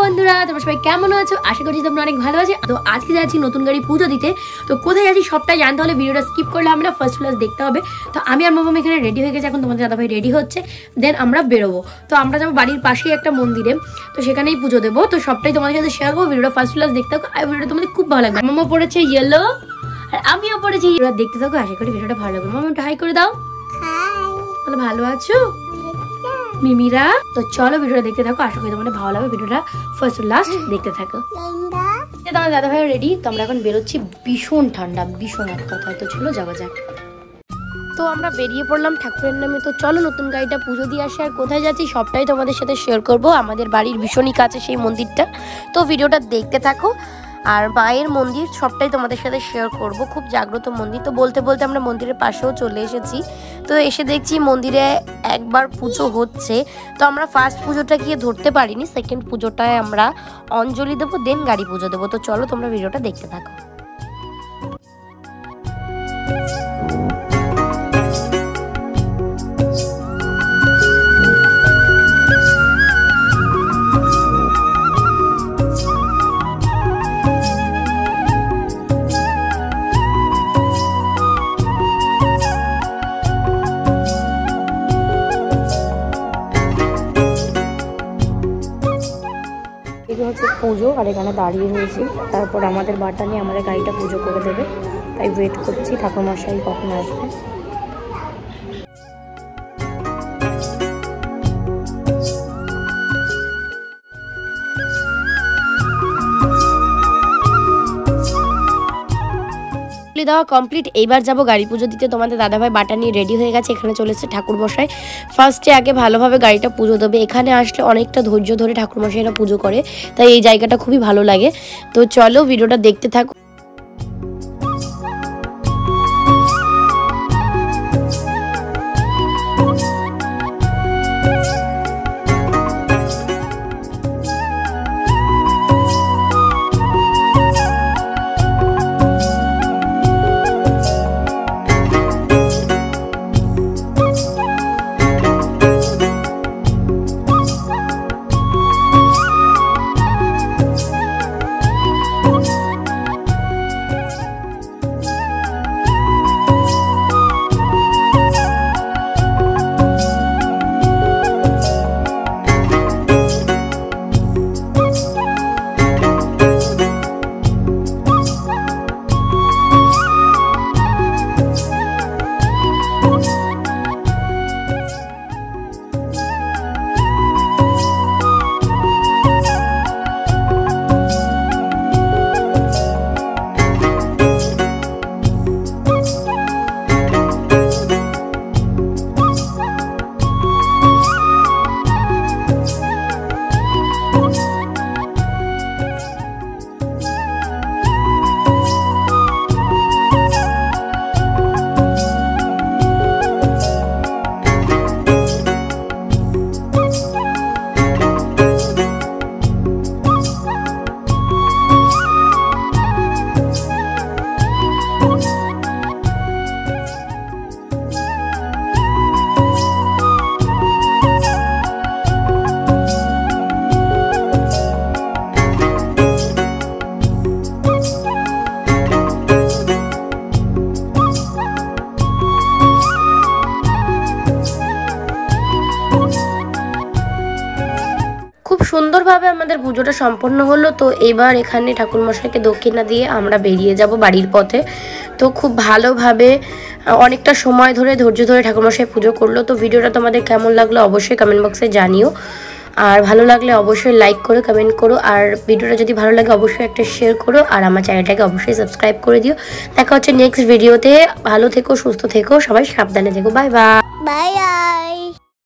বন্ধুরা, তোমরা সবাই কেমন আছো? আশা করছি তোমরা অনেক ভালো আছো। তো আজকে যাচ্ছি নতুন গাড়ি পুজো দিতে। তো কোথায় যাচ্ছি সবটাই জানতে হলে ভিডিওটা স্কিপ করলে হবে না, ফার্স্ট ক্লাস দেখতে হবে। তো আমি আর মামাম এখানে রেডি হয়ে গেছে, এখন তোমাদের দাদাভাই রেডি হচ্ছে, দেন আমরা বেরোবো। তো আমরা যাবো বাড়ির পাশেই একটা মন্দিরে, তো সেখানেই পুজো দেবো। তো সবটাই তোমাদের সাথে শেয়ার করবো, ভিডিওটা ফার্স্ট ক্লাস দেখতে থাকো। আর ভিডিওটা তোমাদের খুব ভালো লাগবে। মামা পড়েছে ইয়েলো আর আমিও পড়েছি, দেখতে থাকো। আশা করি ভিডিওটা ভালো লাগবে। মামা একটু হাই করে দাও। তাহলে ভালো আছো মিমিরা? তো চলো ভিডিওটা দেখতে থাকো, আশা করি তোমাদের ভালো লাগবে। ভিডিওটা ফার্স্ট লাস্ট দেখতে থাকো। তোমার দাদা ভাই রেডি, তো আমরা এখন বেরোচ্ছি। ভীষণ ঠান্ডা, ভীষণ এক কথায়। তো চলো যাওয়া যাক। তো আমরা বেরিয়ে পড়লাম ঠাকুরের নামে। তো চলো নতুন গাড়িটা পুজো দিয়ে আসি। আর কোথায় যাচ্ছি সবটাই তোমাদের সাথে শেয়ার করব। আমাদের বাড়ির ভীষণই কাছে সেই মন্দিরটা, তো ভিডিওটা দেখতে থাকো। আর মায়ের মন্দির সবটাই তোমাদের সাথে শেয়ার করব। খুব জাগ্রত মন্দির। তো বলতে বলতে আমরা মন্দিরের পাশেও চলে এসেছি। তো এসে দেখছি মন্দিরে একবার পুজো হচ্ছে। তো আমরা ফার্স্ট পুজোটা গিয়ে ধরতে পারিনি, সেকেন্ড পুজোটায় আমরা অঞ্জলি দেবো, দেন গাড়ি পুজো দেবো। তো চলো তোমরা ভিডিওটা দেখতে থাকো। এগুলো হচ্ছে পুজো, আর এখানে দাঁড়িয়ে রয়েছি। তারপর আমাদের বাটা নিয়ে আমাদের গাড়িটা পুজো করে দেবে, তাই ওয়েট করছি ঠাকুরমশাই কখন আসবে। দেওয়া কমপ্লিট, এইবার যাবো গাড়ি পুজো দিতে। তোমাদের দাদাভাই বাটা নিয়ে রেডি হয়ে গেছে, এখানে চলে এসেছে ঠাকুরমশাই। ফার্স্টে আগে ভালোভাবে গাড়িটা পুজো দেবে। এখানে আসলে অনেকটা ধৈর্য ধরে ঠাকুরমশাইরা পুজো করে, তাই এই জায়গাটা খুবই ভালো লাগে। তো চলো ভিডিওটা দেখতে থাকো। সুন্দরভাবে আমাদের পুজোটা সম্পন্ন হলো। তো এবার এখানে ঠাকুরমশাইকে দক্ষিণা দিয়ে আমরা বেরিয়ে যাব বাড়ির পথে। তো খুব ভালোভাবে অনেকটা সময় ধরে ধৈর্য ধরে ঠাকুরমশাই পুজো করলো। তো ভিডিওটা তোমাদের কেমন লাগলো অবশ্যই কমেন্ট বক্সে জানিও। আর ভালো লাগলে অবশ্যই লাইক করো, কমেন্ট করো। আর ভিডিওটা যদি ভালো লাগে অবশ্যই একটা শেয়ার করো। আর আমার চ্যানেলটাকে অবশ্যই সাবস্ক্রাইব করে দিও। দেখা হচ্ছে নেক্সট ভিডিওতে। ভালো থেকো, সুস্থ থেকো, সবাই সাবধানে থেকো। Bye bye.